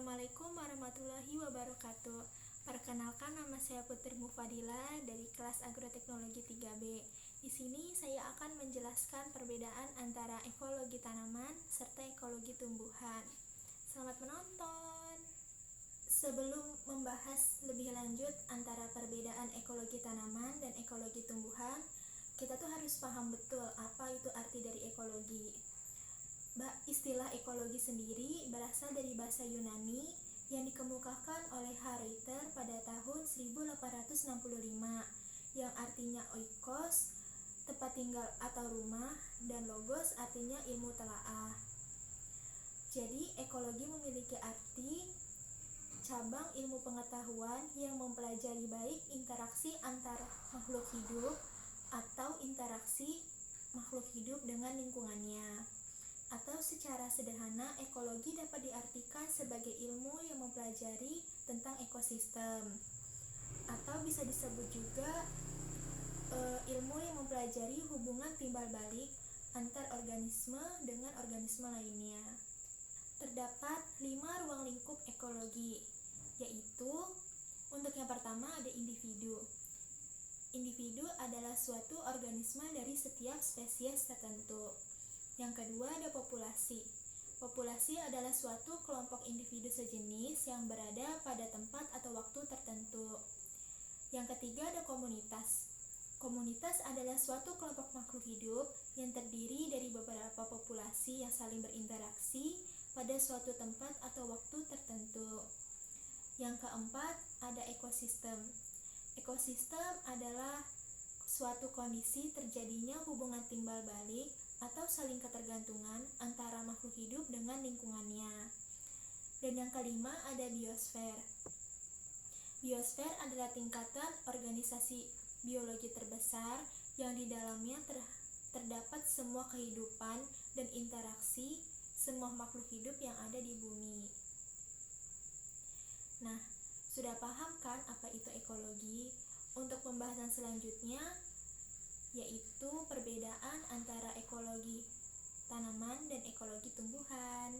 Assalamualaikum warahmatullahi wabarakatuh. Perkenalkan, nama saya Putri Mufadila dari kelas Agroteknologi 3B. Di sini saya akan menjelaskan perbedaan antara ekologi tanaman serta ekologi tumbuhan. Selamat menonton. Sebelum membahas lebih lanjut antara perbedaan ekologi tanaman dan ekologi tumbuhan, kita tuh harus paham betul apa itu arti dari ekologi. Istilah ekologi sendiri berasal dari bahasa Yunani yang dikemukakan oleh Hariter pada tahun 1865 yang artinya oikos, tempat tinggal atau rumah, dan logos artinya ilmu telaah. Jadi ekologi memiliki arti cabang ilmu pengetahuan yang mempelajari baik interaksi antara makhluk hidup atau interaksi makhluk hidup dengan lingkungannya. Atau secara sederhana, ekologi dapat diartikan sebagai ilmu yang mempelajari tentang ekosistem. Atau bisa disebut juga ilmu yang mempelajari hubungan timbal balik antar organisme dengan organisme lainnya. Terdapat 5 ruang lingkup ekologi, yaitu untuk yang pertama ada individu. Individu adalah suatu organisme dari setiap spesies tertentu. Yang kedua ada populasi. Populasi adalah suatu kelompok individu sejenis yang berada pada tempat atau waktu tertentu. Yang ketiga ada komunitas. Komunitas adalah suatu kelompok makhluk hidup yang terdiri dari beberapa populasi yang saling berinteraksi pada suatu tempat atau waktu tertentu. Yang keempat ada ekosistem. Ekosistem adalah suatu kondisi terjadinya hubungan timbal balik atau saling ketergantungan antara makhluk hidup dengan lingkungannya. Dan yang kelima ada biosfer. Biosfer adalah tingkatan organisasi biologi terbesar yang di dalamnya terdapat semua kehidupan dan interaksi semua makhluk hidup yang ada di bumi. Nah, sudah paham kan apa itu ekologi? Untuk pembahasan selanjutnya yaitu perbedaan antara ekologi tanaman dan ekologi tumbuhan.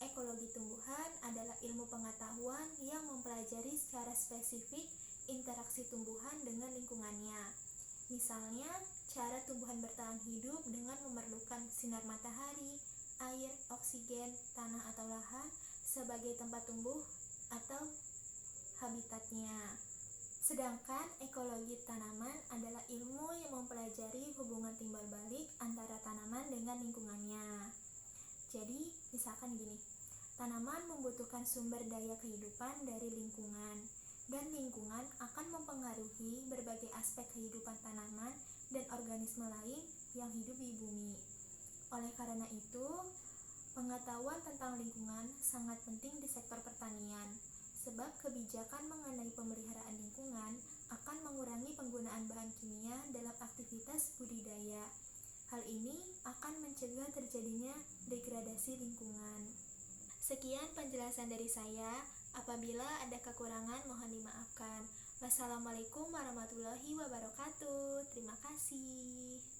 Ekologi tumbuhan adalah ilmu pengetahuan yang mempelajari secara spesifik interaksi tumbuhan dengan lingkungannya. Misalnya, cara tumbuhan bertahan hidup dengan memerlukan sinar matahari, air, oksigen, tanah atau lahan sebagai tempat tumbuh atau habitatnya. Sedangkan ekologi tanaman adalah ilmu yang mempelajari hubungan timbal balik antara tanaman dengan lingkungannya. Jadi, misalkan gini, tanaman membutuhkan sumber daya kehidupan dari lingkungan, dan lingkungan akan mempengaruhi berbagai aspek kehidupan tanaman dan organisme lain yang hidup di bumi. Oleh karena itu, pengetahuan tentang lingkungan sangat penting di sektor pertanian. Sebab kebijakan mengenai pemeliharaan lingkungan akan mengurangi penggunaan bahan kimia dalam aktivitas budidaya. Hal ini akan mencegah terjadinya degradasi lingkungan. Sekian penjelasan dari saya. Apabila ada kekurangan mohon dimaafkan. Wassalamualaikum warahmatullahi wabarakatuh. Terima kasih.